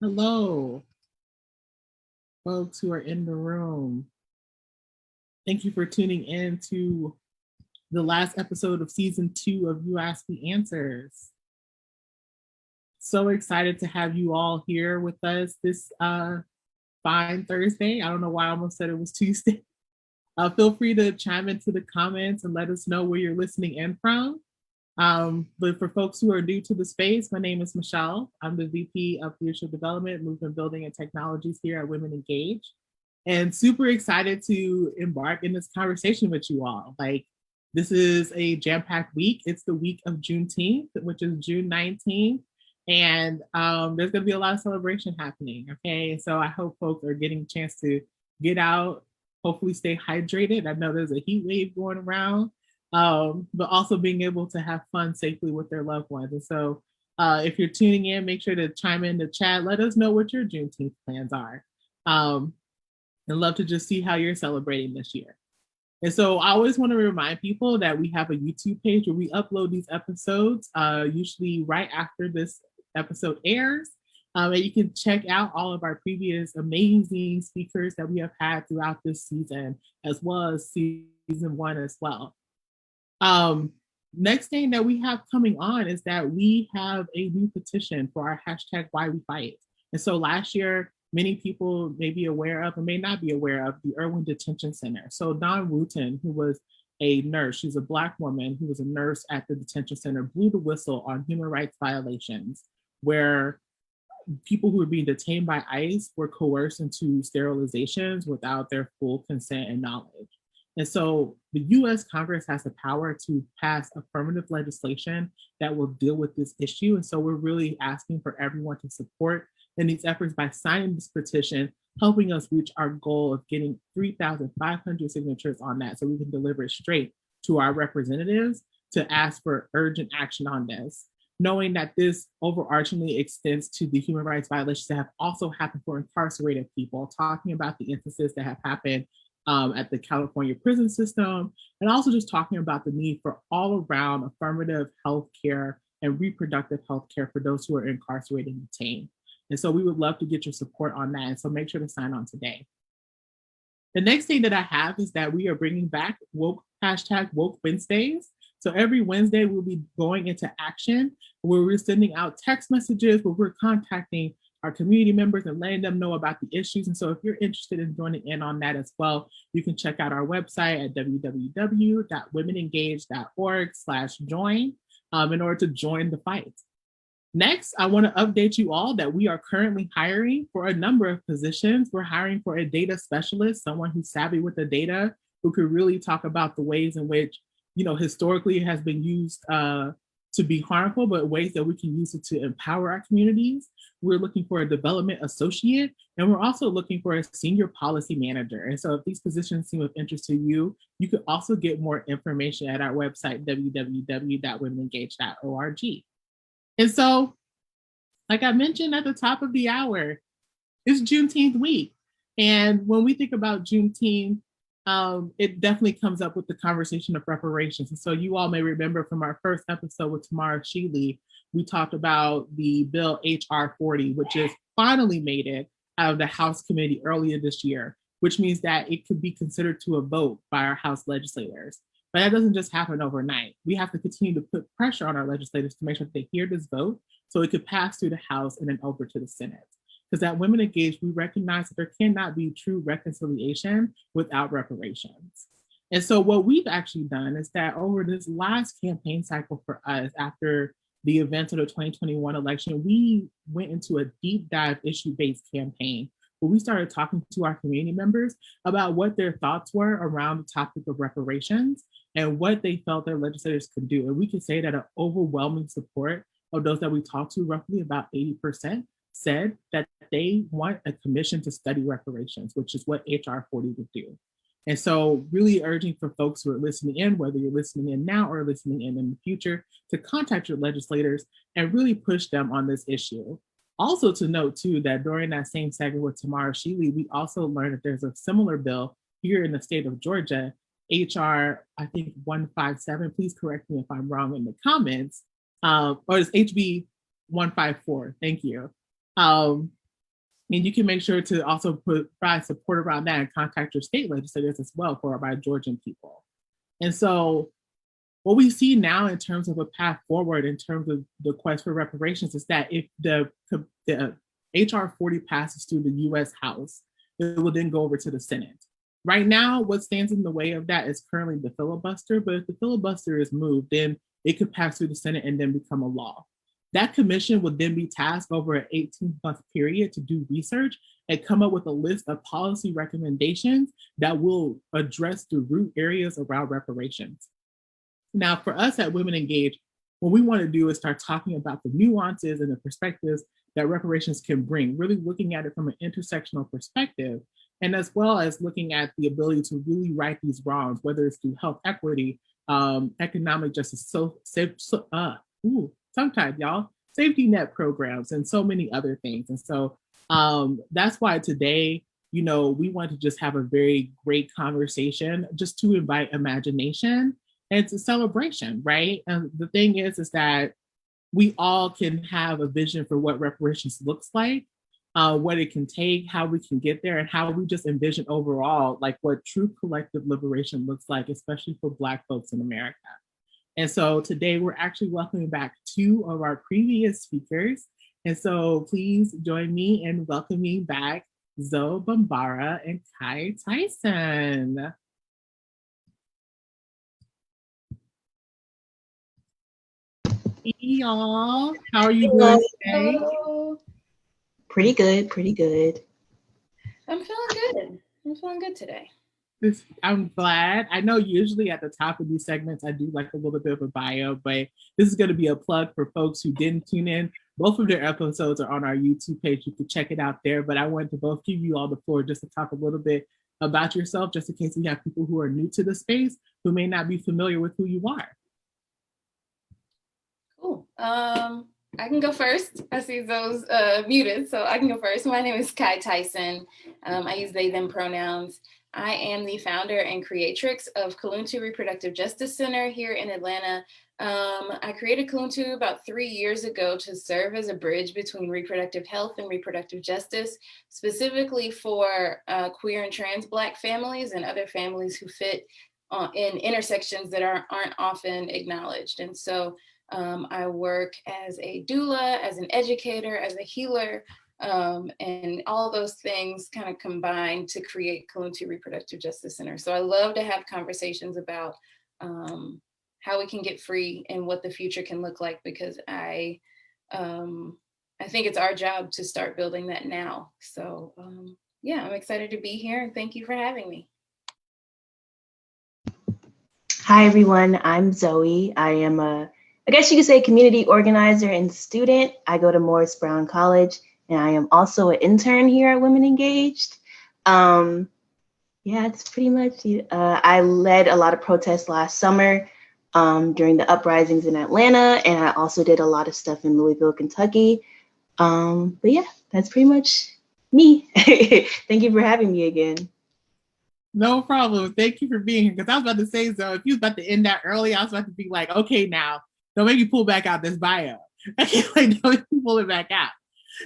Hello, folks who are in the room. Thank you for tuning in to the last episode of season 2 of You Ask Me Answers. So excited to have you all here with us this fine Thursday. I don't know why I almost said it was Tuesday. Feel free to chime into the comments and let us know where you're listening in from. But for folks who are new to the space, my name is Michelle. I'm the VP of Leadership Development, Movement Building, and Technologies here at Women Engage. And super excited to embark in this conversation with you all. Like, this is a jam-packed week. It's the week of Juneteenth, which is June 19th. And there's going to be a lot of celebration happening. Okay. So I hope folks are getting a chance to get out, hopefully stay hydrated. I know there's a heat wave going around, but also being able to have fun safely with their loved ones. And so if you're tuning in, make sure to chime in the chat. Let us know what your Juneteenth plans are. And love to just see how you're celebrating this year. And so I always want to remind people that we have a YouTube page where we upload these episodes, usually right after this episode airs. And you can check out all of our previous amazing speakers that we have had throughout this season, as well as season 1 as well. Next thing that we have coming on is that we have a new petition for our hashtag Why We Fight. And so last year, many people may be aware of or may not be aware of the Irwin Detention Center. So Dawn Wooten, who was a nurse, she's a Black woman who was a nurse at the detention center, blew the whistle on human rights violations where people who were being detained by ICE were coerced into sterilizations without their full consent and knowledge. And so the US Congress has the power to pass affirmative legislation that will deal with this issue. And so we're really asking for everyone to support in these efforts by signing this petition, helping us reach our goal of getting 3,500 signatures on that so we can deliver it straight to our representatives to ask for urgent action on this, knowing that this overarchingly extends to the human rights violations that have also happened for incarcerated people, talking about the instances that have happened at the California prison system, and also just talking about the need for all around affirmative health care and reproductive health care for those who are incarcerated and detained. And so we would love to get your support on that. And so make sure to sign on today. The next thing that I have is that we are bringing back hashtag Woke Wednesdays. So every Wednesday, we'll be going into action where we're sending out text messages, where we're contacting our community members and letting them know about the issues. And so if you're interested in joining in on that as well, you can check out our website at www.womenengage.org/join in order to join the fight. Next, I want to update you all that we are currently hiring for a number of positions. We're hiring for a data specialist, someone who's savvy with the data, who could really talk about the ways in which, historically it has been used to be harmful, but ways that we can use it to empower our communities. We're looking for a development associate, and we're also looking for a senior policy manager. And so if these positions seem of interest to you, you could also get more information at our website, www.womenengage.org. And so, like I mentioned at the top of the hour, it's Juneteenth week. And when we think about Juneteenth, it definitely comes up with the conversation of reparations. And so you all may remember from our first episode with Tamara Shealy, we talked about the bill HR 40, which has finally made it out of the House committee earlier this year, which means that it could be considered to a vote by our House legislators. But that doesn't just happen overnight. We have to continue to put pressure on our legislators to make sure that they hear this vote so it could pass through the House and then over to the Senate. Because at Women Engaged, we recognize that there cannot be true reconciliation without reparations. And so what we've actually done is that over this last campaign cycle for us, after the events of the 2021 election, we went into a deep dive issue-based campaign where we started talking to our community members about what their thoughts were around the topic of reparations and what they felt their legislators could do. And we can say that an overwhelming support of those that we talked to, roughly about 80%, said that they want a commission to study reparations, which is what HR 40 would do. And so really urging for folks who are listening in, whether you're listening in now or listening in the future, to contact your legislators and really push them on this issue. Also to note too, that during that same segment with Tamara Shealy, we also learned that there's a similar bill here in the state of Georgia, HR, I think 157, please correct me if I'm wrong in the comments, or it's HB 154. Thank you. And you can make sure to also provide support around that and contact your state legislators as well for our Georgian people. And so what we see now in terms of a path forward in terms of the quest for reparations is that if the HR 40 passes through the US House, it will then go over to the Senate. Right now, what stands in the way of that is currently the filibuster, but if the filibuster is moved, then it could pass through the Senate and then become a law. That commission would then be tasked over an 18-month period to do research and come up with a list of policy recommendations that will address the root areas around reparations. Now, for us at Women Engage, what we want to do is start talking about the nuances and the perspectives that reparations can bring, really looking at it from an intersectional perspective, and as well as looking at the ability to really right these wrongs, whether it's through health equity, economic justice, sometimes y'all, safety net programs, and so many other things. And so that's why today, we want to just have a very great conversation, just to invite imagination and it's a celebration, right? And the thing is that we all can have a vision for what reparations looks like, what it can take, how we can get there, and how we just envision overall, like what true collective liberation looks like, especially for Black folks in America. And so today we're actually welcoming back two of our previous speakers. And so please join me in welcoming back Zoe Bambara and Khye Tyson. Hey y'all, how are you doing today? Pretty good, pretty good. I'm feeling good today. I'm glad. I know usually at the top of these segments, I do like a little bit of a bio, but this is going to be a plug for folks who didn't tune in. Both of their episodes are on our YouTube page. You can check it out there, but I wanted to both give you all the floor just to talk a little bit about yourself, just in case we have people who are new to the space who may not be familiar with who you are. Cool. I can go first. I see those muted, so I can go first. My name is Khye Tyson. I use they, them pronouns. I am the founder and creatrix of Khye Reproductive Justice Center here in Atlanta. I created Khye about 3 years ago to serve as a bridge between reproductive health and reproductive justice, specifically for queer and trans Black families and other families who fit in intersections that aren't often acknowledged. And so I work as a doula, as an educator, as a healer, and all those things kind of combine to create Khye Reproductive Justice Center. So I love to have conversations about how we can get free and what the future can look like, because I think it's our job to start building that now. So yeah, I'm excited to be here, and thank you for having me. Hi everyone, I'm Zoe. I am I guess you could say community organizer and student. I go to Morris Brown College, and I am also an intern here at Women Engaged. Yeah, it's pretty much, I led a lot of protests last summer during the uprisings in Atlanta, and I also did a lot of stuff in Louisville, Kentucky. But yeah, that's pretty much me. Thank you for having me again. No problem. Thank you for being here. Because I was about to say, so if you was about to end that early, I was about to be like, okay, now don't make me pull back out this bio. Like, don't make me pull it back out.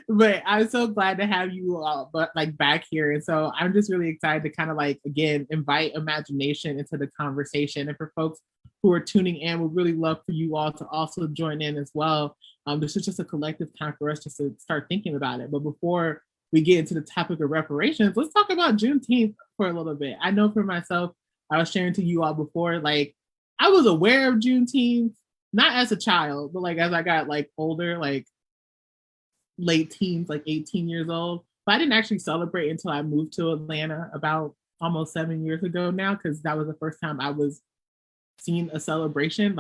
But I'm so glad to have you all back here. And so I'm just really excited to kind of again, invite imagination into the conversation. And for folks who are tuning in, we'd really love for you all to also join in as well. This is just a collective time for us just to start thinking about it. But before we get into the topic of reparations, let's talk about Juneteenth for a little bit. I know for myself, I was sharing to you all before, I was aware of Juneteenth, not as a child, but as I got older, late teens, 18 years old. But I didn't actually celebrate until I moved to Atlanta about almost 7 years ago now, because that was the first time I was seeing a celebration.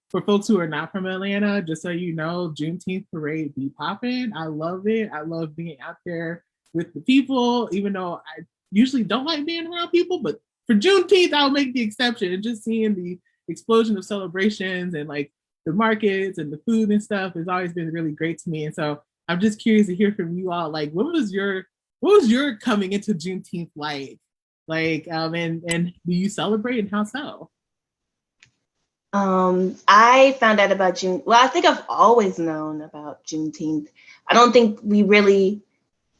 For folks who are not from Atlanta, just so you know, Juneteenth parade be popping. I love it. I love being out there with the people, even though I usually don't like being around people, but for Juneteenth, I'll make the exception. And just seeing the explosion of celebrations and the markets and the food and stuff has always been really great to me. And so I'm just curious to hear from you all. What was your coming into Juneteenth like? And do you celebrate, and how so? I found out about June. Well, I think I've always known about Juneteenth. I don't think we really,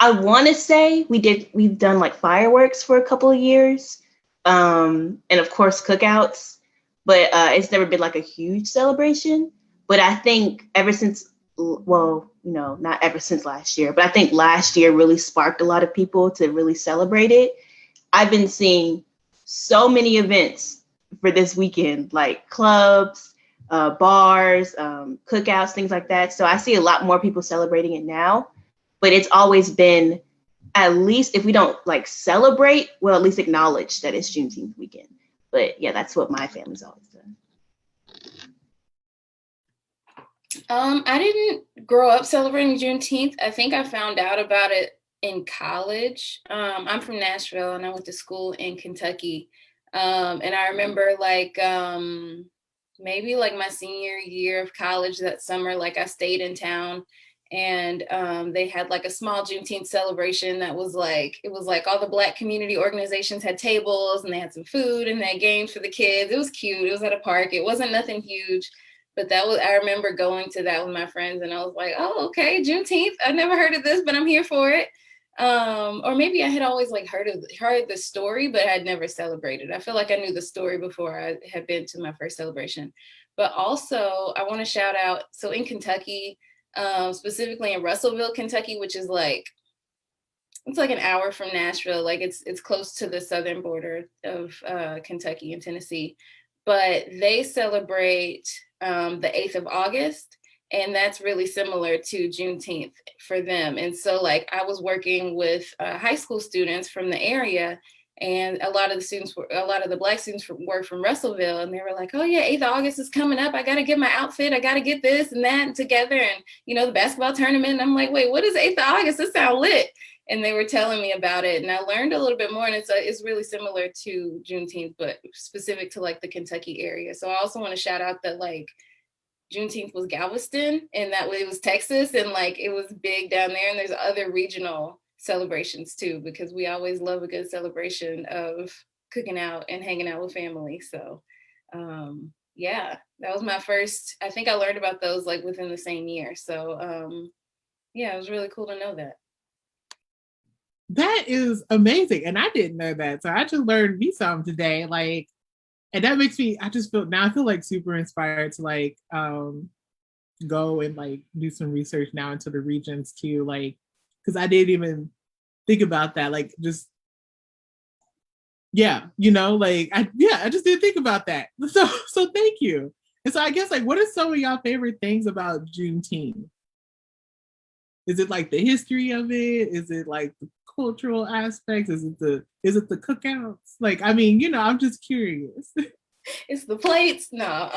I want to say we've done like fireworks for a couple of years. And of course cookouts, but it's never been like a huge celebration. But I think ever since, well, not ever since last year, but I think last year really sparked a lot of people to really celebrate it. I've been seeing so many events for this weekend, like clubs, bars, cookouts, things like that. So I see a lot more people celebrating it now, but it's always been, at least if we don't like celebrate, we'll at least acknowledge that it's Juneteenth weekend. But yeah, that's what my family's always done. I didn't grow up celebrating Juneteenth. I think I found out about it in college. I'm from Nashville and I went to school in Kentucky. And I remember like maybe like my senior year of college that summer, like I stayed in town and they had like a small Juneteenth celebration that was like, it was like all the Black community organizations had tables and they had some food and they had games for the kids. It was cute. It was at a park. It wasn't nothing huge. But I remember going to that with my friends and I was like, oh, okay, Juneteenth. I never heard of this, but I'm here for it. Or maybe I had always like heard the story, but had never celebrated. I feel like I knew the story before I had been to my first celebration. But also I want to shout out, so in Kentucky, specifically in Russellville, Kentucky, which is like, it's like an hour from Nashville. Like it's close to the southern border of Kentucky and Tennessee, but they celebrate the 8th of August. And that's really similar to Juneteenth for them. And so like I was working with high school students from the area, and a lot of the Black students were from Russellville, and they were like, oh yeah, 8th of August is coming up. I got to get my outfit. I got to get this and that together. And, the basketball tournament. And I'm like, wait, what is 8th of August? This sounds lit. And they were telling me about it. And I learned a little bit more. And it's really similar to Juneteenth, but specific to like the Kentucky area. So I also want to shout out that like Juneteenth was Galveston, and that way it was Texas, and like it was big down there. And there's other regional celebrations too, because we always love a good celebration of cooking out and hanging out with family. So yeah, that was my first. I think I learned about those like within the same year. So yeah, it was really cool to know that. That is amazing. And I didn't know that. So I just learned me something today. Like, and that makes me, I feel like super inspired to like go and like do some research now into the regions too. Like, because I didn't even think about that. Like just, yeah, I just didn't think about that. So thank you. And so I guess like, what are some of y'all favorite things about Juneteenth? Is it like the history of it? Is it like the cultural aspects? Is it the cookouts? Like, I mean, I'm just curious. It's the plates. No,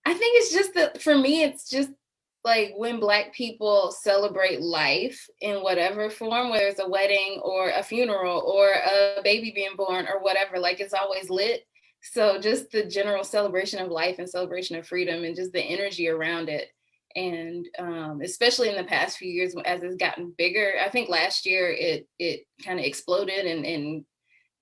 I think it's just that for me, it's just like when Black people celebrate life in whatever form, whether it's a wedding or a funeral or a baby being born or whatever, like it's always lit. So just the general celebration of life and celebration of freedom and just the energy around it. And especially in the past few years, as it's gotten bigger, I think last year it kind of exploded and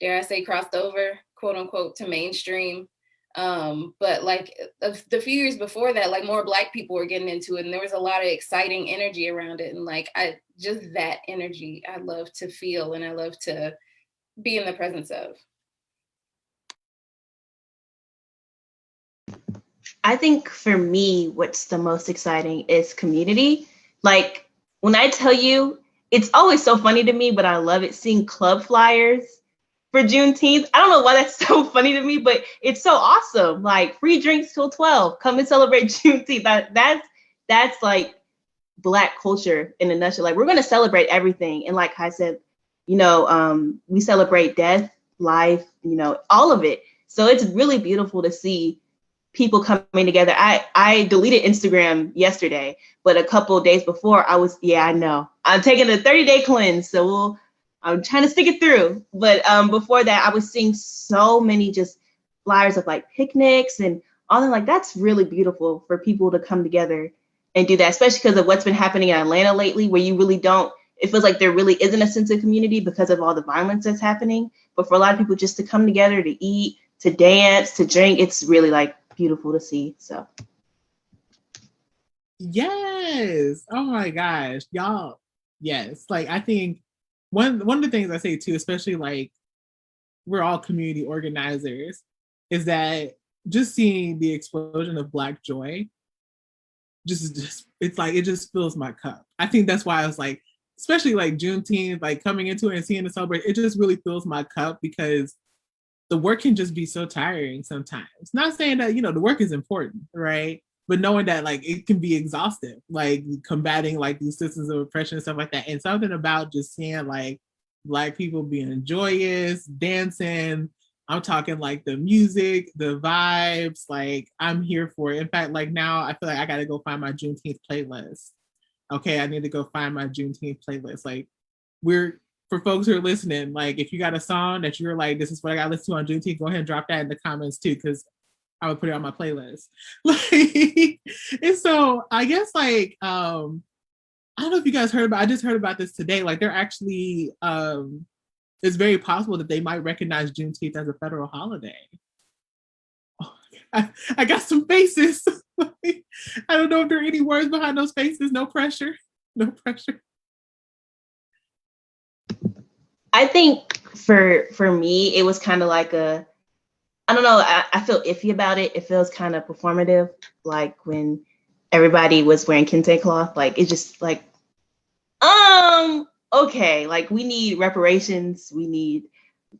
dare I say crossed over, quote unquote, to mainstream. But like the few years before that, like more Black people were getting into it, and there was a lot of exciting energy around it. And like that energy I love to feel and I love to be in the presence of. I think for me, what's the most exciting is community. Like when I tell you, it's always so funny to me, but I love it seeing club flyers for Juneteenth. I don't know why that's so funny to me, but it's so awesome. Like free drinks till 12, come and celebrate Juneteenth. That's like Black culture in a nutshell. Like we're going to celebrate everything. And like I said, we celebrate death, life, all of it. So it's really beautiful to see people coming together. I deleted Instagram yesterday, but a couple of days before I know. I'm taking a 30-day cleanse, so I'm trying to stick it through. But before that, I was seeing so many just flyers of like picnics and all that. Like that's really beautiful for people to come together and do that, especially because of what's been happening in Atlanta lately, where you really don't, it feels like there really isn't a sense of community because of all the violence that's happening. But for a lot of people just to come together, to eat, to dance, to drink, it's really like beautiful to see. So yes. Oh my gosh, y'all. Yes. Like I think one of the things I say too, especially like we're all community organizers, is that just seeing the explosion of Black joy, just it's like it just fills my cup. I think that's why I was like, especially like Juneteenth, like coming into it and seeing the celebration, it just really fills my cup because the work can just be so tiring sometimes. Not saying that, the work is important, right? But knowing that like it can be exhaustive, like combating like these systems of oppression and stuff like that. And something about just seeing like Black people being joyous, dancing. I'm talking like the music, the vibes, like I'm here for it. In fact, like now I feel like I gotta go find my Juneteenth playlist. Okay, I need to go find my Juneteenth playlist. Like we're for folks who are listening, like if you got a song that you're like, this is what I got to listen to on Juneteenth, go ahead and drop that in the comments too, because I would put it on my playlist. Like, and so I guess like I don't know if you guys heard about. I just heard about this today. Like they're actually it's very possible that they might recognize Juneteenth as a federal holiday. Oh, I got some faces. I don't know if there are any words behind those faces. No pressure. No pressure. I think for me, it was kind of like I don't know, I feel iffy about it. It feels kind of performative, like when everybody was wearing kente cloth. Like it's just like, okay, like we need reparations, we need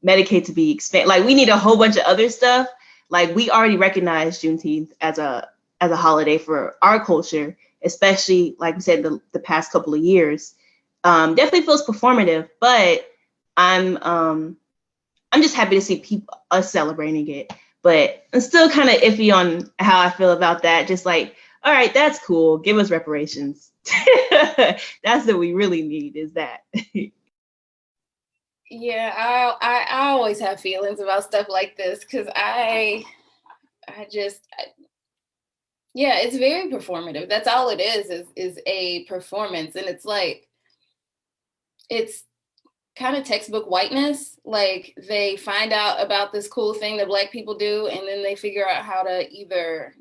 Medicaid to be expanded, like we need a whole bunch of other stuff. Like we already recognize Juneteenth as a holiday for our culture, especially like we said the past couple of years. Definitely feels performative, but I'm just happy to see us celebrating it. But I'm still kind of iffy on how I feel about that. Just like, all right, that's cool. Give us reparations. That's what we really need, is that. Yeah, I always have feelings about stuff like this because yeah, it's very performative. That's all it is a performance. And it's like, it's kind of textbook whiteness. Like they find out about this cool thing that Black people do, and then they figure out how to either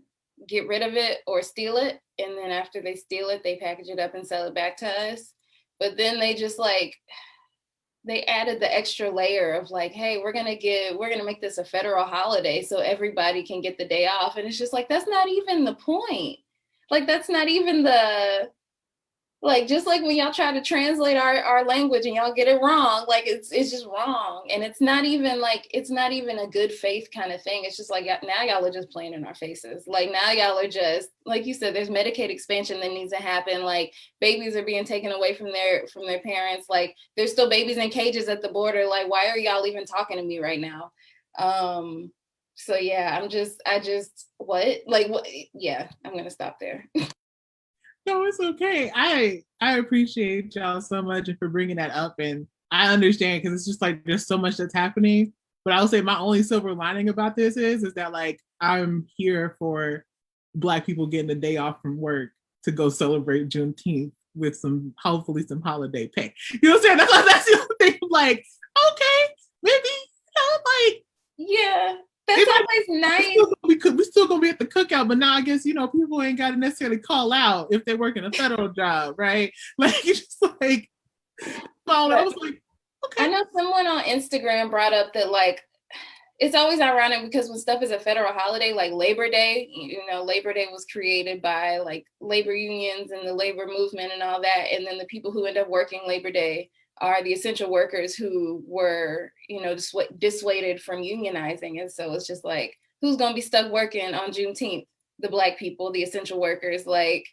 get rid of it or steal it. And then after they steal it, they package it up and sell it back to us. But then they just like, they added the extra layer of like, hey, we're gonna make this a federal holiday so everybody can get the day off. And it's just like, that's not even the point. Like, that's not even like, just like when y'all try to translate our language and y'all get it wrong, like it's just wrong. And it's not even a good faith kind of thing. It's just like, now y'all are just playing in our faces. Like now y'all are just, like you said, there's Medicaid expansion that needs to happen. Like babies are being taken away from their parents. Like there's still babies in cages at the border. Like, why are y'all even talking to me right now? So yeah, what? Yeah, I'm gonna stop there. No, it's okay. I appreciate y'all so much and for bringing that up, and I understand because it's just like there's so much that's happening. But I'll say my only silver lining about this is that like I'm here for Black people getting a day off from work to go celebrate Juneteenth with hopefully some holiday pay. You know what I'm saying? That's the only thing. Like, okay, maybe like yeah. That's always nice. We still gonna be at the cookout, but now I guess people ain't got to necessarily call out if they're working a federal job, right? Like it's just like, I was like, okay. I know someone on Instagram brought up that like it's always ironic because when stuff is a federal holiday, like Labor Day, Labor Day was created by like labor unions and the labor movement and all that, and then the people who end up working Labor Day are the essential workers who were, dissuaded from unionizing. And so it's just like, who's going to be stuck working on Juneteenth? The Black people, the essential workers, like,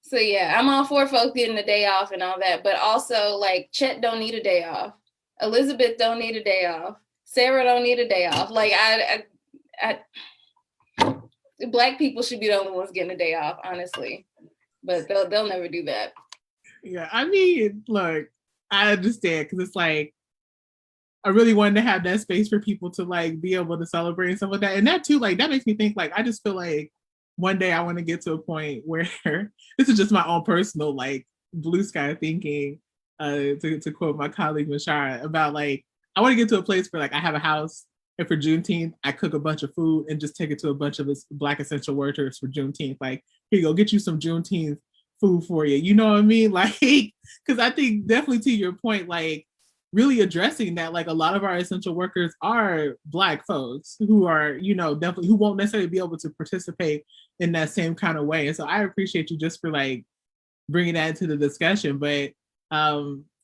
so yeah, I'm all for folks getting a day off and all that, but also like Chet don't need a day off. Elizabeth don't need a day off. Sarah don't need a day off. Like Black people should be the only ones getting a day off, honestly, but they'll never do that. Yeah, I mean, look, I understand because it's like I really wanted to have that space for people to like be able to celebrate and stuff like that. And that too, like that makes me think like I just feel like one day I want to get to a point where this is just my own personal like blue sky thinking, to quote my colleague Mashara, about like I want to get to a place where like I have a house And for Juneteenth, I cook a bunch of food and just take it to a bunch of Black essential workers for Juneteenth. Like, here you go, get you some Juneteenth food for you. You know what I mean? Like, because I think definitely to your point, like really addressing that, like a lot of our essential workers are Black folks who are, you know, definitely who won't necessarily be able to participate in that same kind of way. And so I appreciate you just for like bringing that into the discussion. But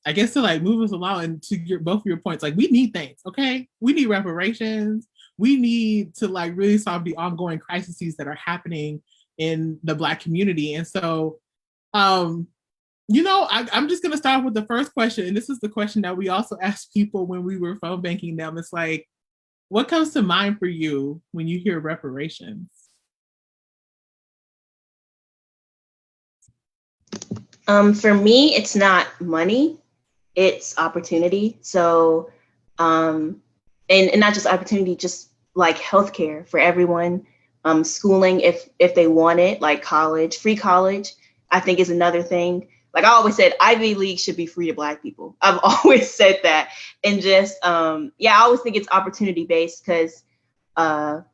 I guess to like move us along and to both of your points, like we need things, okay? We need reparations. We need to like really solve the ongoing crises that are happening in the Black community. And so, you know, I'm just gonna start with the first question. And this is the question that we also asked people when we were phone banking them. It's like, what comes to mind for you when you hear reparations? For me, it's not money, it's opportunity. So, and not just opportunity, just like healthcare for everyone, schooling if they want it, like college, free college, I think is another thing. Like I always said, Ivy League should be free to Black people. I've always said that. And just, yeah, I always think it's opportunity based because, like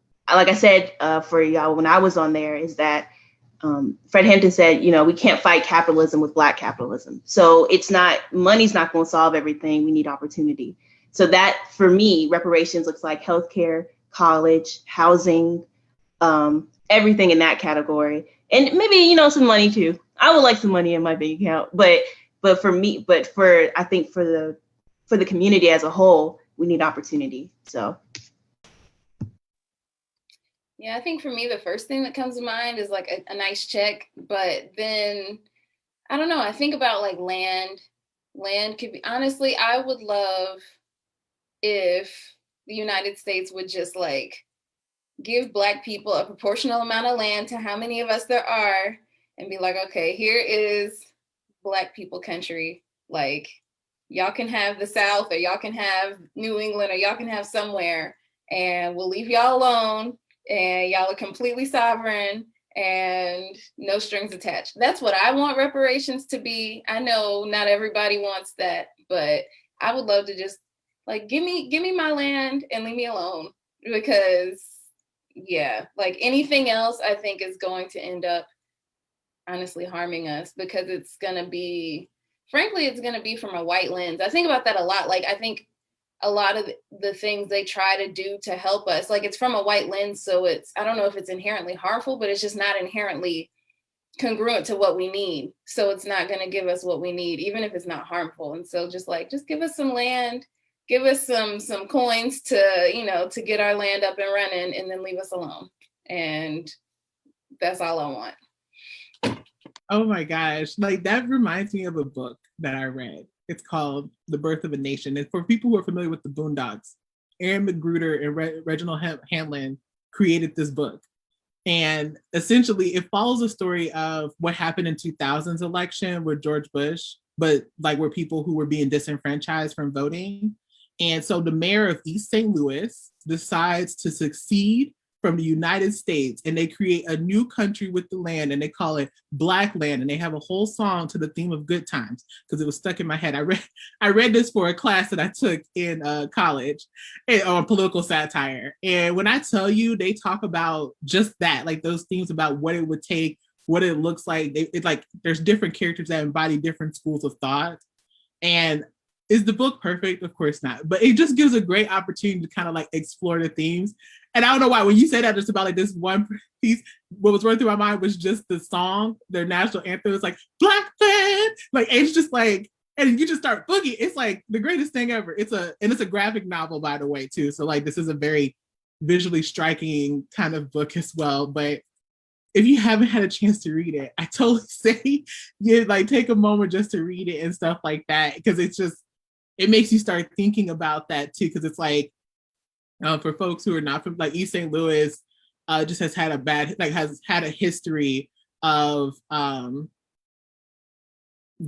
I said, for y'all, when I was on there is that Fred Hampton said, you know, we can't fight capitalism with Black capitalism. So it's not, money's not going to solve everything. We need opportunity. So that for me, reparations looks like healthcare, college, housing, everything in that category. And maybe, you know, some money too. I would like some money in my bank account, but for me, I think for the community as a whole, we need opportunity. So. Yeah, I think for me, the first thing that comes to mind is like a nice check. But then, I don't know, I think about like land. Land could be, honestly, I would love if the United States would just like give Black people a proportional amount of land to how many of us there are and be like, okay, here is Black people country. Like, y'all can have the South or y'all can have New England or y'all can have somewhere and we'll leave y'all alone. And y'all are completely sovereign and no strings attached. That's what I want reparations to be. I know not everybody wants that, but I would love to just like give me my land and leave me alone. Because yeah, like anything else I think is going to end up honestly harming us because it's gonna be, frankly, it's gonna be from a white lens. I think about that a lot. Like I think a lot of the things they try to do to help us, like it's from a white lens. So it's, I don't know if it's inherently harmful, but it's just not inherently congruent to what we need. So it's not going to give us what we need, even if it's not harmful. And so just give us some land, give us some coins to, you know, to get our land up and running and then leave us alone. And that's all I want. Oh my gosh. Like that reminds me of a book that I read. It's called The Birth of a Nation. And for people who are familiar with the Boondocks, Aaron McGruder and Reginald Hamlin created this book. And essentially it follows the story of what happened in 2000's election with George Bush, but like where people who were being disenfranchised from voting. And so the mayor of East St. Louis decides to secede from the United States and they create a new country with the land and they call it Black Land. And they have a whole song to the theme of good times because it was stuck in my head. I read this for a class that I took in college on political satire. And when I tell you, they talk about just that, like those themes about what it would take, what it looks like. It's like there's different characters that embody different schools of thought. And is the book perfect? Of course not. But it just gives a great opportunity to kind of like explore the themes. And I don't know why, when you say that just about like this one piece, what was running through my mind was just the song, their national anthem. It's like, Black Man! Like, it's just like, and you just start boogie. It's like the greatest thing ever. It's a graphic novel, by the way, too. So like, this is a very visually striking kind of book as well. But if you haven't had a chance to read it, I totally say, yeah, like take a moment just to read it and stuff like that. Because it's just, it makes you start thinking about that too. Because it's like, for folks who are not from like East St. Louis, just has had a history of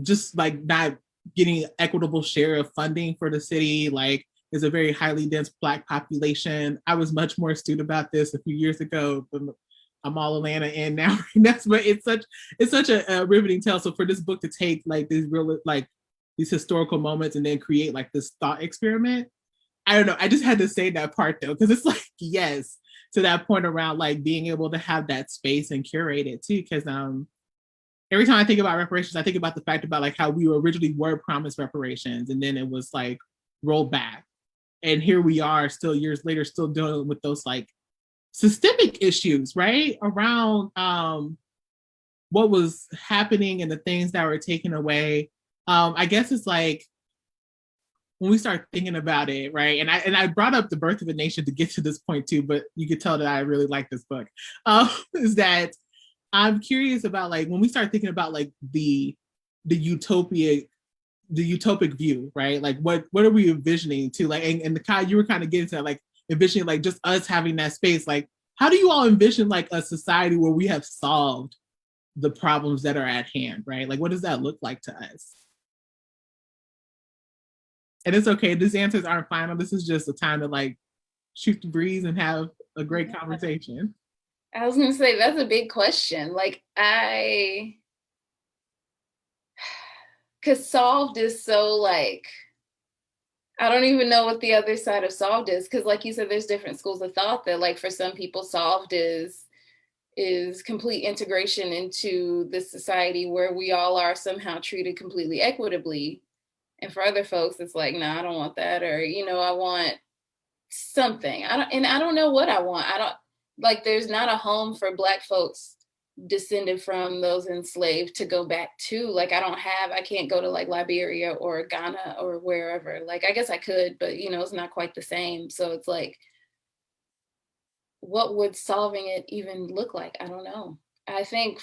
just like not getting equitable share of funding for the city. Like, there's a very highly dense Black population. I was much more astute about this a few years ago, but I'm all Atlanta in now. But it's such a riveting tale. So for this book to take like these real like these historical moments and then create like this thought experiment I don't know. I just had to say that part though, because it's like, yes, to that point around like being able to have that space and curate it too. Because every time I think about reparations, I think about the fact about like how we originally were promised reparations and then it was like rolled back. And here we are still years later, still dealing with those like systemic issues, right? Around what was happening and the things that were taken away. I guess it's like when we start thinking about it, right? And I brought up The Birth of a Nation to get to this point too, but you could tell that I really like this book. Is that I'm curious about like when we start thinking about like the utopic view, right? Like what are we envisioning to like and the kind you were kind of getting to like envisioning like just us having that space. Like how do you all envision like a society where we have solved the problems that are at hand, right? Like what does that look like to us? And it's okay, these answers aren't final. This is just a time to like shoot the breeze and have a great conversation. I was gonna say that's a big question. Like because solved is so like, I don't even know what the other side of solved is. Because like you said, there's different schools of thought that like for some people solved is complete integration into the society where we all are somehow treated completely equitably. And for other folks, it's like, no, I don't want that. Or, you know, I want something. I don't know what I want. I don't like, there's not a home for Black folks descended from those enslaved to go back to. Like, I can't go to like Liberia or Ghana or wherever. Like, I guess I could, but you know, it's not quite the same. So it's like, what would solving it even look like? I don't know. I think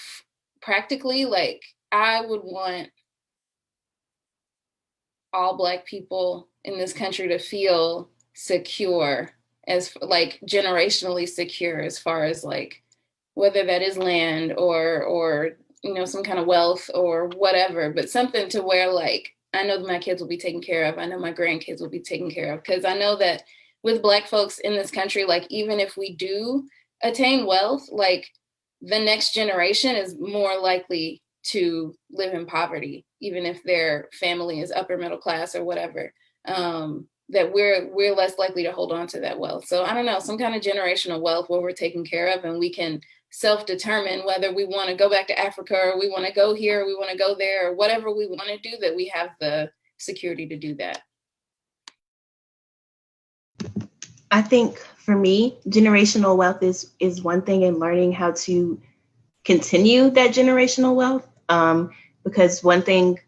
practically, like, I would want all Black people in this country to feel secure, as like generationally secure, as far as like whether that is land or you know, some kind of wealth or whatever, but something to where like I know that my kids will be taken care of. I know my grandkids will be taken care of, because I know that with Black folks in this country, like even if we do attain wealth, like the next generation is more likely to live in poverty, even if their family is upper middle class or whatever. That we're less likely to hold on to that wealth. So I don't know, some kind of generational wealth where we're taken care of and we can self-determine whether we want to go back to Africa or we want to go here, or we want to go there, or whatever we want to do, that we have the security to do that. I think for me, generational wealth is one thing, and learning how to continue that generational wealth. Because one thing,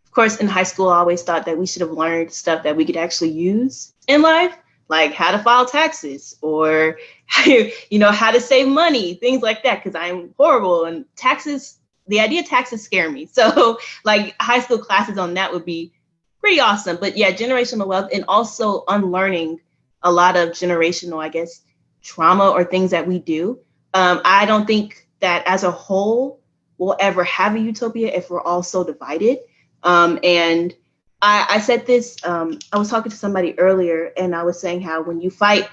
of course, in high school, I always thought that we should have learned stuff that we could actually use in life, like how to file taxes or, you know, how to save money, things like that, because I'm horrible. And taxes, the idea of taxes scare me. So like high school classes on that would be pretty awesome. But yeah, generational wealth, and also unlearning a lot of generational, I guess, trauma or things that we do. I don't think that as a whole we'll ever have a utopia if we're all so divided. And I said this, I was talking to somebody earlier, and I was saying how when you fight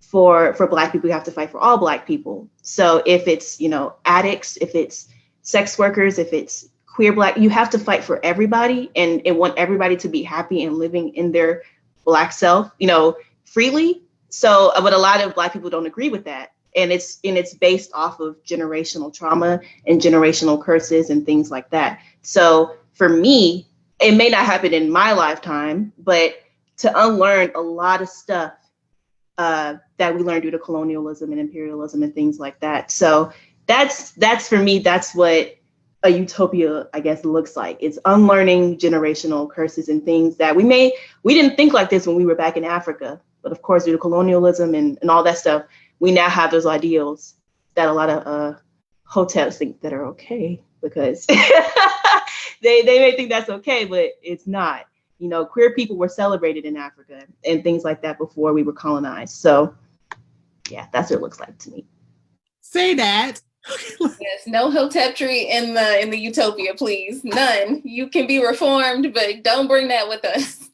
for Black people, you have to fight for all Black people. So if it's, you know, addicts, if it's sex workers, if it's queer Black, you have to fight for everybody and want everybody to be happy and living in their Black self, you know, freely. So, but a lot of Black people don't agree with that. And it's based off of generational trauma and generational curses and things like that. So for me, it may not happen in my lifetime, but to unlearn a lot of stuff that we learned due to colonialism and imperialism and things like that. So that's for me, that's what a utopia, I guess, looks like. It's unlearning generational curses and things that we didn't think like this when we were back in Africa. But of course, due to colonialism and all that stuff, we now have those ideals that a lot of hotels think that are okay, because they may think that's okay, but it's not. You know, queer people were celebrated in Africa and things like that before we were colonized. So yeah, that's what it looks like to me. Say that. Yes, no hoteptry in the utopia, please. None. You can be reformed, but don't bring that with us.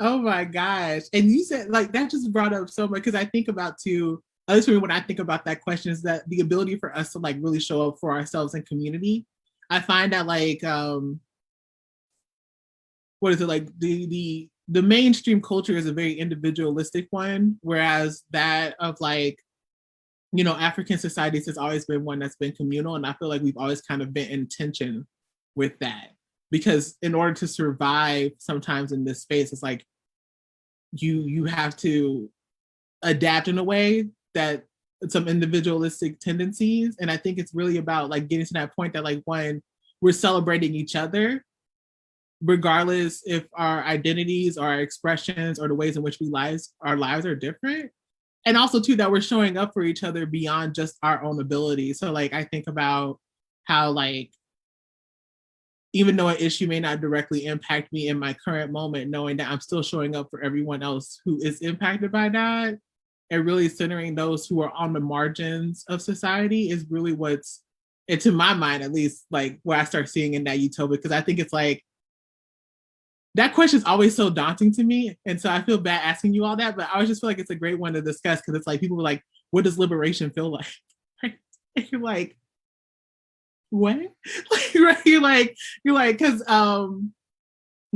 Oh my gosh. And you said like that just brought up so much, because I think about too, at least when I think about that question, is that the ability for us to like really show up for ourselves in community. I find that like what is it, like the the mainstream culture is a very individualistic one, whereas that of like, you know, African societies has always been one that's been communal. And I feel like we've always kind of been in tension with that. Because in order to survive sometimes in this space, it's like you have to adapt in a way that some individualistic tendencies. And I think it's really about like getting to that point that like when we're celebrating each other, regardless if our identities or our expressions or the ways in which our lives are different. And also too, that we're showing up for each other beyond just our own ability. So like, I think about how like, even though an issue may not directly impact me in my current moment, knowing that I'm still showing up for everyone else who is impacted by that, and really centering those who are on the margins of society is really what's, and to my mind, at least, like what I start seeing in that utopia, because I think it's like, that question is always so daunting to me. And so I feel bad asking you all that, but I always just feel like it's a great one to discuss because it's like people are like, what does liberation feel like? And you're like, what? Like, right? You're like, because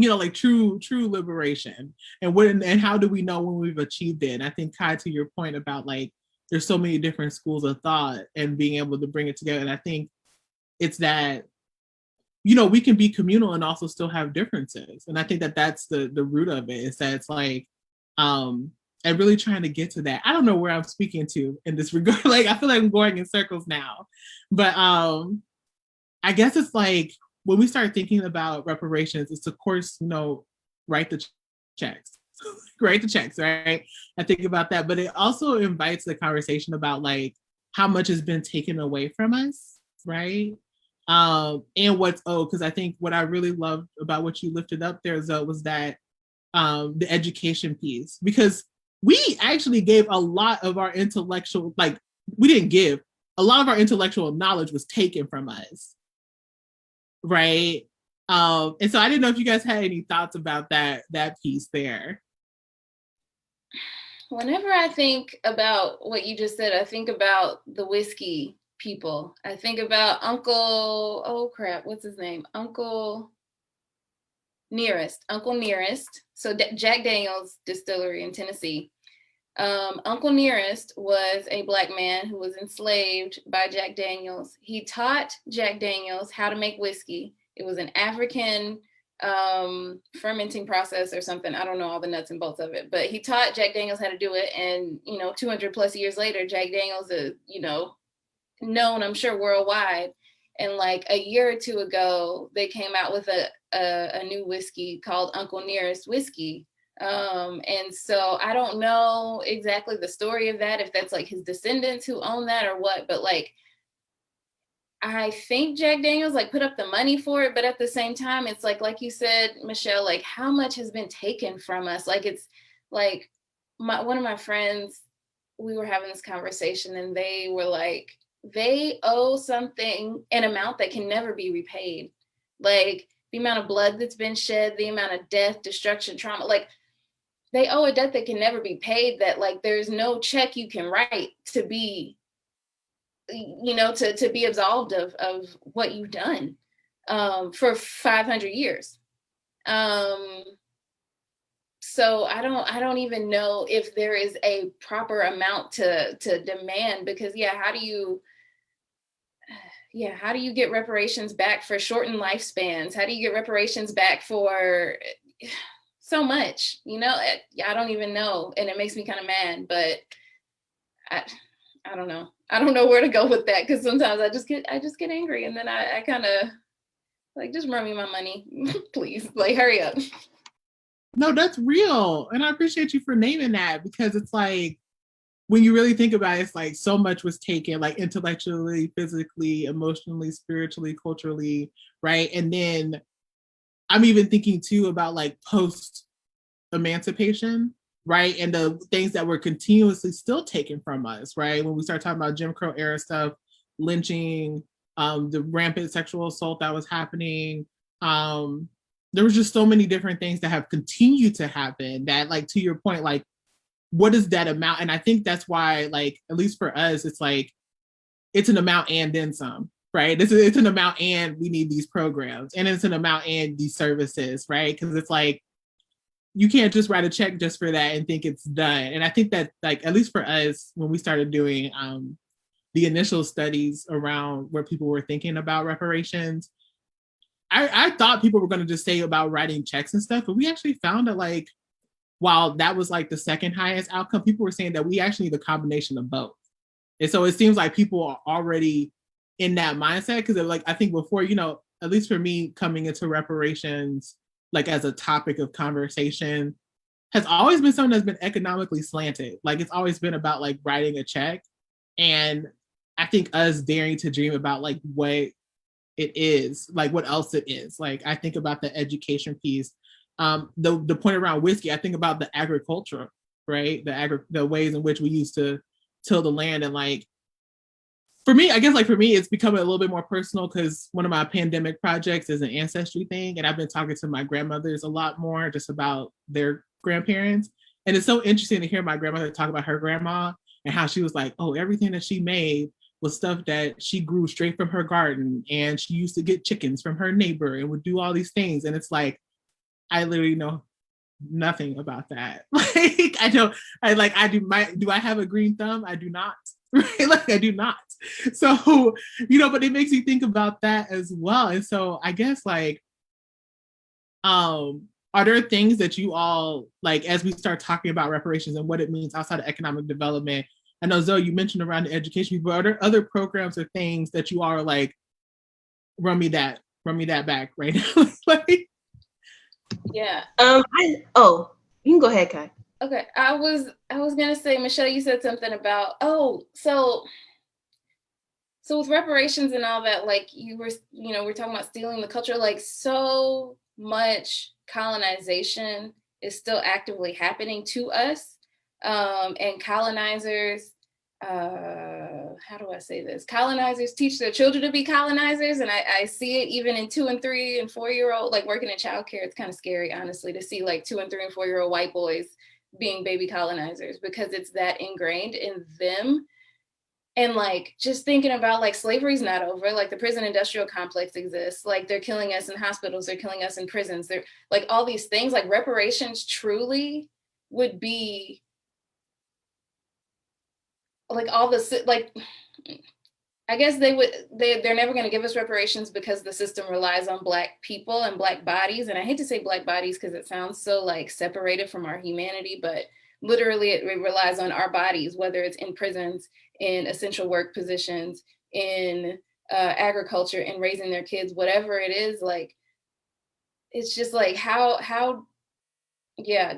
you know, like true liberation. And what and how do we know when we've achieved it? And I think Khye, to your point about like there's so many different schools of thought and being able to bring it together. And I think it's that, you know, we can be communal and also still have differences. And I think that that's the root of it, is that it's like, and really trying to get to that. I don't know where I'm speaking to in this regard. Like, I feel like I'm going in circles now, but I guess it's like, when we start thinking about reparations, it's of course, you know, write the checks, write the checks, right? I think about that, but it also invites the conversation about like how much has been taken away from us, right? And what's owed, because I think what I really loved about what you lifted up there, Zoe, was that the education piece, because we actually gave a lot of our intellectual, like we didn't give, a lot of our intellectual knowledge was taken from us, right? And so I didn't know if you guys had any thoughts about that piece there. Whenever I think about what you just said, I think about the whiskey people. I think about Uncle, oh crap, what's his name? Uncle Nearest. So Jack Daniels Distillery in Tennessee. Uncle Nearest was a Black man who was enslaved by Jack Daniels. He taught Jack Daniels how to make whiskey. It was an African fermenting process or something. I don't know all the nuts and bolts of it, but he taught Jack Daniels how to do it. And, you know, 200 plus years later, Jack Daniels is, you know, known, I'm sure, worldwide. And like a year or two ago, they came out with a new whiskey called Uncle Nearest Whiskey. And so I don't know exactly the story of that, if that's like his descendants who own that or what, but like, I think Jack Daniels like put up the money for it, but at the same time, it's like you said, Michelle, like how much has been taken from us? Like, it's like one of my friends, we were having this conversation and they were like, they owe something, an amount that can never be repaid. Like the amount of blood that's been shed, the amount of death, destruction, trauma, like they owe a debt that can never be paid, that like there's no check you can write to be, you know, to be absolved of what you've done for 500 years. So I don't even know if there is a proper amount to demand, because how do you get reparations back for shortened lifespans? How do you get reparations back for so much? You know, I don't even know, and it makes me kind of mad, but I don't know. I don't know where to go with that, because sometimes I just get angry, and then I kind of like, just run me my money, please. Like, hurry up. No, that's real, and I appreciate you for naming that, because it's like when you really think about it, it's like so much was taken, like intellectually, physically, emotionally, spiritually, culturally, right? And then I'm even thinking too about like post emancipation, right? And the things that were continuously still taken from us, right? When we start talking about Jim Crow era stuff, lynching, the rampant sexual assault that was happening, there was just so many different things that have continued to happen that, like, to your point, like, what is that amount? And I think that's why, like, at least for us, it's like, it's an amount and then some, right? It's an amount and we need these programs, and it's an amount and these services, right? Because it's like, you can't just write a check just for that and think it's done. And I think that, like, at least for us, when we started doing the initial studies around where people were thinking about reparations, I thought people were going to just say about writing checks and stuff, but we actually found that, like, while that was like the second highest outcome, people were saying that we actually need a combination of both. And so it seems like people are already in that mindset, because like, I think before, you know, at least for me, coming into reparations, like as a topic of conversation, has always been something that's been economically slanted. Like, it's always been about like writing a check. And I think us daring to dream about like what it is, like what else it is. Like, I think about the education piece. The point around whiskey, I think about the agriculture, right? The ways in which we used to till the land. And like, for me, I guess, like, for me, it's becoming a little bit more personal, because one of my pandemic projects is an ancestry thing. And I've been talking to my grandmothers a lot more just about their grandparents. And it's so interesting to hear my grandmother talk about her grandma and how she was like, oh, everything that she made was stuff that she grew straight from her garden. And she used to get chickens from her neighbor and would do all these things. And it's like, I literally know nothing about that. Like, do I have a green thumb? I do not. Right? Like, I do not. So, you know, but it makes you think about that as well. And so I guess, like, are there things that you all, like, as we start talking about reparations and what it means outside of economic development? I know, Zoe, you mentioned around the education, but are there other programs or things that you are like, run me that back right now? Like, yeah. You can go ahead, Khye. Okay, I was gonna say, Michelle, you said something about, so with reparations and all that, like, we're talking about stealing the culture. Like, so much colonization is still actively happening to us, and colonizers, how do I say this? Colonizers teach their children to be colonizers, and I see it even in 2 and 3 and 4-year-old, like, working in childcare. It's kind of scary, honestly, to see like 2 and 3 and 4-year-old white boys being baby colonizers, because it's that ingrained in them. And like, just thinking about, like, slavery's not over. Like, the prison industrial complex exists. Like, they're killing us in hospitals, they're killing us in prisons, they're like all these things. Like, reparations truly would be like all the, like, I guess they're never going to give us reparations because the system relies on Black people and Black bodies. And I hate to say Black bodies because it sounds so like separated from our humanity, but literally it relies on our bodies, whether it's in prisons, in essential work positions, in agriculture, in raising their kids, whatever it is. Like, it's just like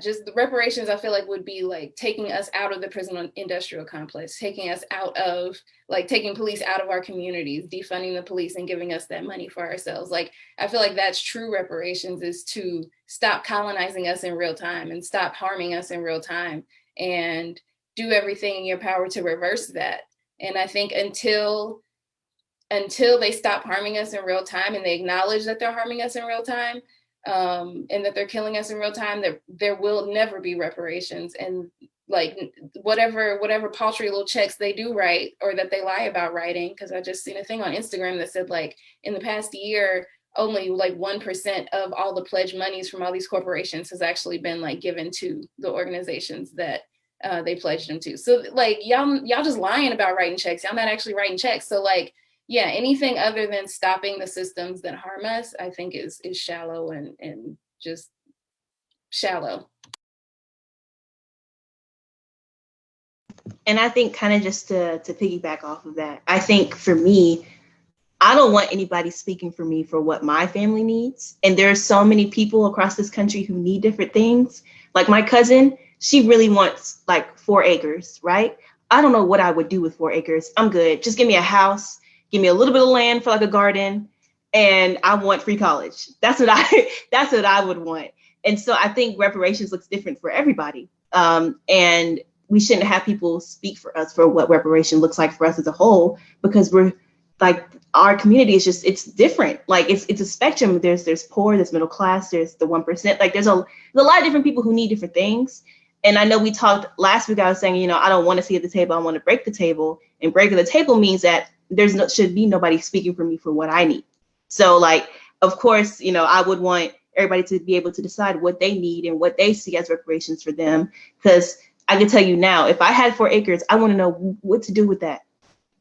just the reparations, I feel like, would be like taking us out of the prison industrial complex, taking us out of, like, taking police out of our communities, defunding the police and giving us that money for ourselves. Like, I feel like that's true reparations, is to stop colonizing us in real time and stop harming us in real time, and do everything in your power to reverse that. And I think until they stop harming us in real time, and they acknowledge that they're harming us in real time, and that they're killing us in real time, there will never be reparations. And like, whatever paltry little checks they do write, or that they lie about writing, because I just seen a thing on Instagram that said, like, in the past year, only like 1% of all the pledge monies from all these corporations has actually been like given to the organizations that they pledged them to. So like, y'all just lying about writing checks. Y'all not actually writing checks. So like, yeah, anything other than stopping the systems that harm us, I think is shallow and just shallow. And I think, kind of just to piggyback off of that, I think for me, I don't want anybody speaking for me for what my family needs. And there are so many people across this country who need different things. Like my cousin, she really wants like 4 acres, right? I don't know what I would do with 4 acres. I'm good. Just give me a house, give me a little bit of land for like a garden, and I want free college. That's what I would want. And so I think reparations looks different for everybody. And we shouldn't have people speak for us for what reparation looks like for us as a whole, because we're like, our community is just, it's different. Like it's a spectrum. There's poor, there's middle class, there's the 1%. Like there's a lot of different people who need different things. And I know we talked last week, I was saying, I don't want to sit at the table, I want to break the table. And breaking the table means that should be nobody speaking for me for what I need. So like, of course, I would want everybody to be able to decide what they need and what they see as reparations for them. Because I can tell you now, if I had 4 acres, I want to know what to do with that.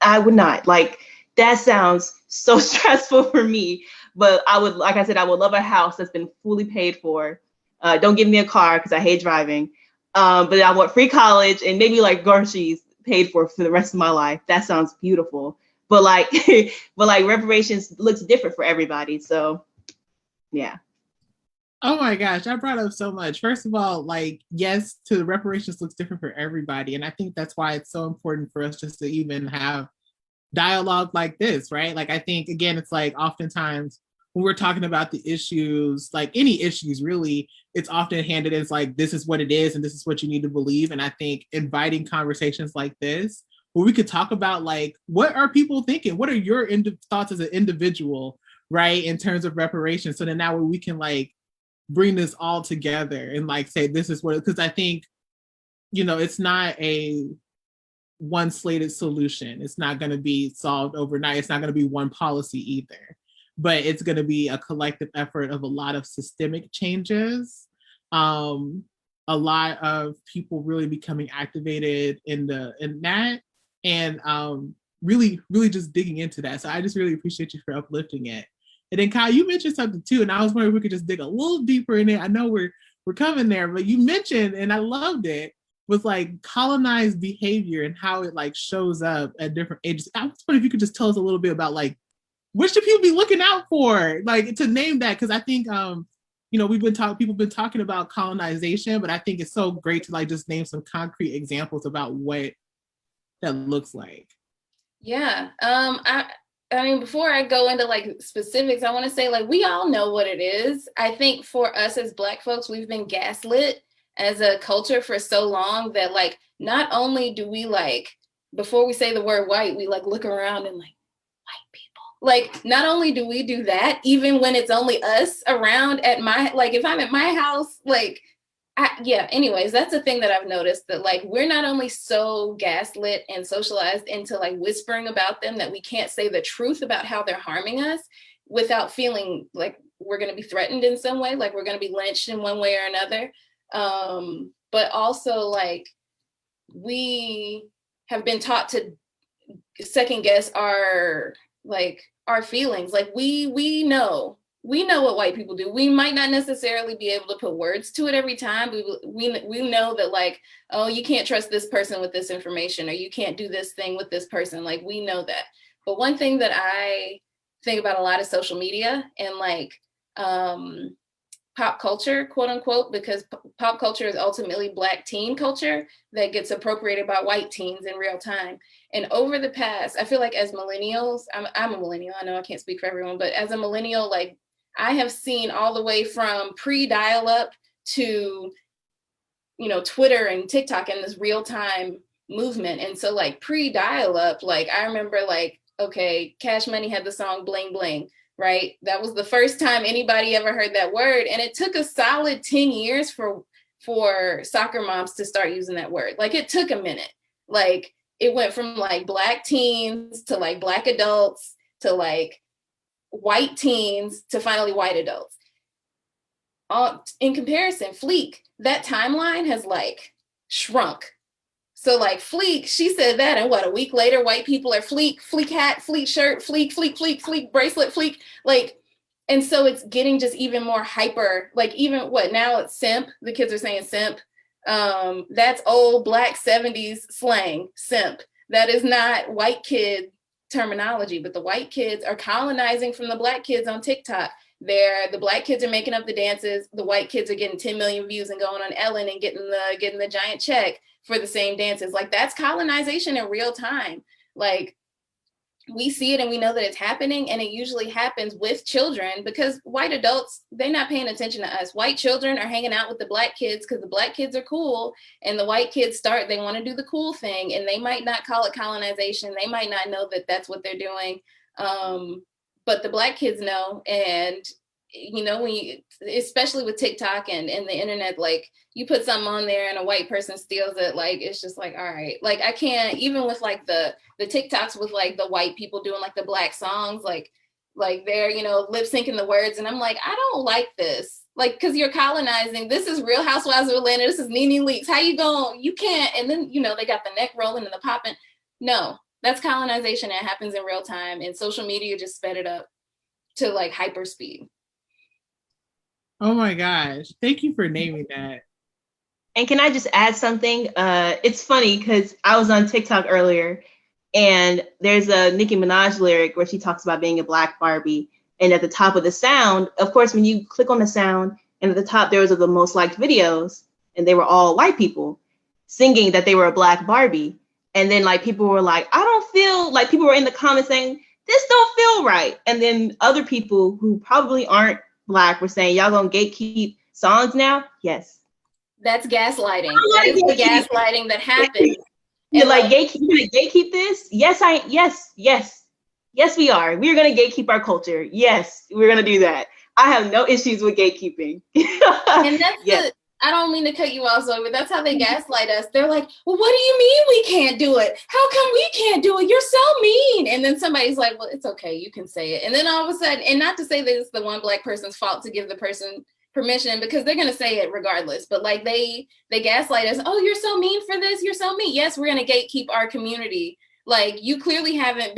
I would not. Like, that sounds so stressful for me. But I would, like I said, I would love a house that's been fully paid for. Don't give me a car because I hate driving. But I want free college and maybe like groceries paid for the rest of my life. That sounds beautiful. But like, but like reparations looks different for everybody. So, yeah. Oh my gosh, I brought up so much. First of all, like, yes, to the reparations looks different for everybody. And I think that's why it's so important for us just to even have dialogue like this, right? Like, I think, again, it's like oftentimes when we're talking about the issues, like any issues really, it's often handed as like, this is what it is and this is what you need to believe. And I think inviting conversations like this, where we could talk about like, what are people thinking? What are your thoughts as an individual, right? In terms of reparations. So then now we can like, bring this all together and like say this is what, because I think, you know, it's not a one slated solution. It's not going to be solved overnight. It's not going to be one policy either, but it's going to be a collective effort of a lot of systemic changes, a lot of people really becoming activated in that, and really just digging into that. So I just really appreciate you for uplifting it. And then Khye, you mentioned something too, and I was wondering if we could just dig a little deeper in it. I know we're coming there, but you mentioned, and I loved it, was like colonized behavior and how it like shows up at different ages. I was wondering if you could just tell us a little bit about like, what should people be looking out for? Like, to name that, because I think you know, people have been talking about colonization, but I think it's so great to like just name some concrete examples about what that looks like. Yeah. I mean, before I go into like specifics, I want to say like, we all know what it is. I think for us as Black folks, we've been gaslit as a culture for so long that like, not only do we like, before we say the word white, we like look around and like, white people. Like, not only do we do that, even when it's only us around at my, like if I'm at my house, like, anyways, that's the thing that I've noticed, that like we're not only so gaslit and socialized into like whispering about them that we can't say the truth about how they're harming us without feeling like we're going to be threatened in some way, like we're going to be lynched in one way or another. But also like we have been taught to second guess our feelings. Like we know what white people do. We might not necessarily be able to put words to it every time. We know that like, oh, you can't trust this person with this information, or you can't do this thing with this person. Like, we know that. But one thing that I think about a lot is social media and like pop culture, quote unquote, because pop culture is ultimately Black teen culture that gets appropriated by white teens in real time. And over the past, I feel like as millennials, I'm a millennial, I know I can't speak for everyone, but as a millennial, like I have seen all the way from pre-dial-up to, you know, Twitter and TikTok and this real-time movement. And so like pre-dial-up, like I remember like, okay, Cash Money had the song Bling Bling, right? That was the first time anybody ever heard that word. And it took a solid 10 years for soccer moms to start using that word. Like it took a minute. Like it went from like Black teens to like Black adults to like white teens to finally white adults. In comparison, Fleek, that timeline has like shrunk. So like Fleek, she said that, and what, a week later, white people are Fleek, Fleek hat, Fleek shirt, Fleek, Fleek, Fleek, Fleek bracelet, Fleek, like, and so it's getting just even more hyper, like even what, now it's simp, the kids are saying simp. That's old Black 70s slang, simp. That is not white kid terminology, but the white kids are colonizing from the Black kids on TikTok. The Black kids are making up the dances. The white kids are getting 10 million views and going on Ellen and getting the giant check for the same dances. Like that's colonization in real time. Like we see it and we know that it's happening, and it usually happens with children because white adults, they're not paying attention to us. White children are hanging out with the Black kids because the Black kids are cool, and the white kids they want to do the cool thing, and they might not call it colonization. They might not know that that's what they're doing. But the Black kids know. And you know, when you, especially with TikTok and the internet, like you put something on there and a white person steals it, like it's just like, all right, like I can't, even with like the TikToks with like the white people doing like the Black songs, like they're, you know, lip syncing the words, and I'm like, I don't like this. Like, because you're colonizing. This is Real Housewives of Atlanta. This is Nene Leakes. How you going? You can't. And then, you know, they got the neck rolling and the popping. No, that's colonization. It happens in real time. And social media just sped it up to like hyper speed. Oh my gosh. Thank you for naming that. And can I just add something? It's funny because I was on TikTok earlier and there's a Nicki Minaj lyric where she talks about being a Black Barbie. And at the top of the sound, of course, when you click on the sound, and at the top, there was the most liked videos, and they were all white people singing that they were a Black Barbie. And then like people were like, I don't feel like, people were in the comments saying, this don't feel right. And then other people who probably aren't Black were saying, y'all gonna gatekeep songs now? Yes. That's gaslighting. That is the gaslighting that happens. You're like, gatekeep this? Yes, we are. We're going to gatekeep our culture. Yes, we're going to do that. I have no issues with gatekeeping. And that's I don't mean to cut you off, Zoe, but that's how they gaslight us. They're like, well, what do you mean we can't do it? How come we can't do it? You're so mean. And then somebody's like, well, it's okay. You can say it. And then all of a sudden, and not to say that it's the one Black person's fault to give the person permission, because they're going to say it regardless. But like they gaslight us. Oh, you're so mean for this. You're so mean. Yes, we're going to gatekeep our community. Like you clearly haven't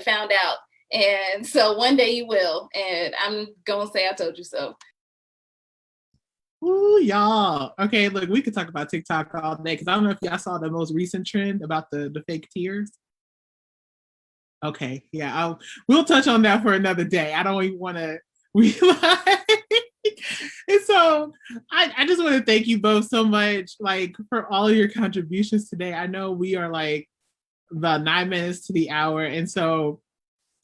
found out. And so one day you will. And I'm going to say, I told you so. Ooh, y'all. Okay, look, we could talk about TikTok all day because I don't know if y'all saw the most recent trend about the fake tears. Okay, yeah, we'll touch on that for another day. I don't even want to realize. And so I just want to thank you both so much, like, for all of your contributions today. I know we are like about 9 minutes to the hour, and so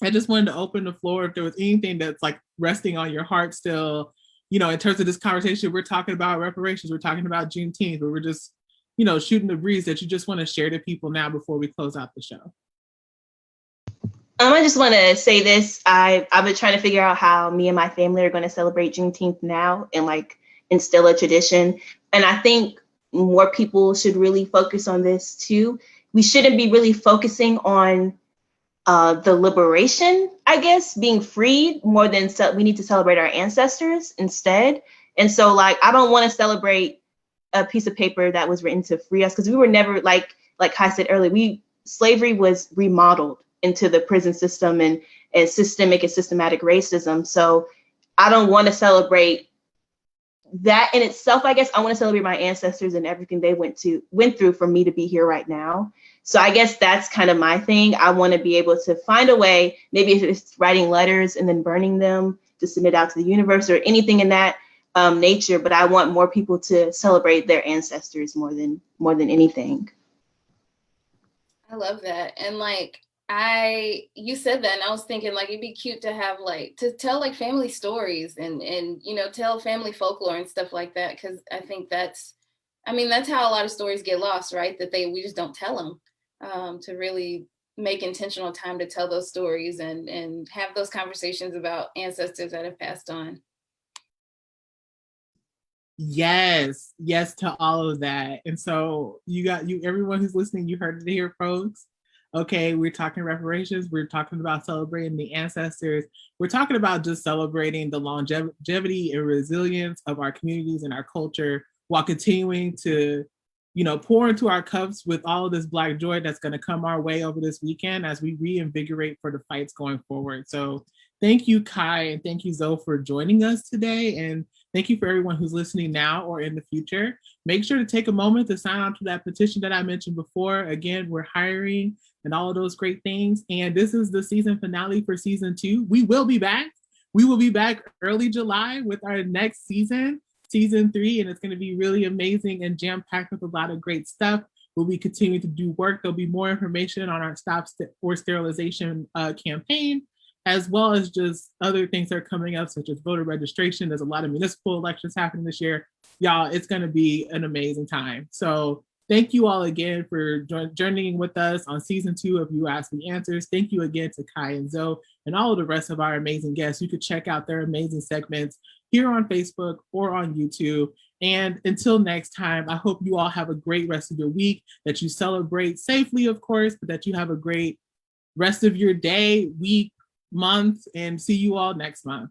I just wanted to open the floor if there was anything that's like resting on your heart still, you know, in terms of this conversation. We're talking about reparations, we're talking about Juneteenth, but we're just, you know, shooting the breeze that you just want to share to people now before we close out the show. I just want to say this. I've been trying to figure out how me and my family are going to celebrate Juneteenth now and like instill a tradition. And I think more people should really focus on this too. We shouldn't be really focusing on the liberation, I guess, being freed more than we need to celebrate our ancestors instead. And so like, I don't want to celebrate a piece of paper that was written to free us, because we were never, like Khye said earlier, slavery was remodeled into the prison system and systemic and systematic racism. So I don't want to celebrate that in itself. I guess I want to celebrate my ancestors and everything they went through for me to be here right now. So I guess that's kind of my thing. I want to be able to find a way, maybe if it's writing letters and then burning them to submit out to the universe or anything in that nature. But I want more people to celebrate their ancestors more than anything. I love that. And like, you said that, and I was thinking like it'd be cute to have like to tell like family stories and you know, tell family folklore and stuff like that, because I think that's how a lot of stories get lost, right? That we just don't tell them, to really make intentional time to tell those stories and have those conversations about ancestors that have passed on. Yes to all of that. And so everyone who's listening, you heard it here, folks. Okay, we're talking reparations, we're talking about celebrating the ancestors, we're talking about just celebrating the longevity and resilience of our communities and our culture, while continuing to, you know, pour into our cups with all of this Black joy that's going to come our way over this weekend as we reinvigorate for the fights going forward. So thank you, Khye, and thank you, Zoe, for joining us today. And thank you for everyone who's listening now or in the future. Make sure to take a moment to sign on to that petition that I mentioned before. Again, we're hiring and all of those great things. And this is the season finale for season 2. We will be back. We will be back early July with our next season, season 3, and it's going to be really amazing and jam-packed with a lot of great stuff. We'll be continuing to do work. There'll be more information on our Stop for Sterilization campaign, as well as just other things that are coming up, such as voter registration. There's a lot of municipal elections happening this year. Y'all, it's going to be an amazing time. So thank you all again for journeying with us on season 2 of You Ask Me Answers. Thank you again to Khye and Zoe and all of the rest of our amazing guests. You could check out their amazing segments here on Facebook or on YouTube. And until next time, I hope you all have a great rest of your week, that you celebrate safely, of course, but that you have a great rest of your day, week, month, and see you all next month.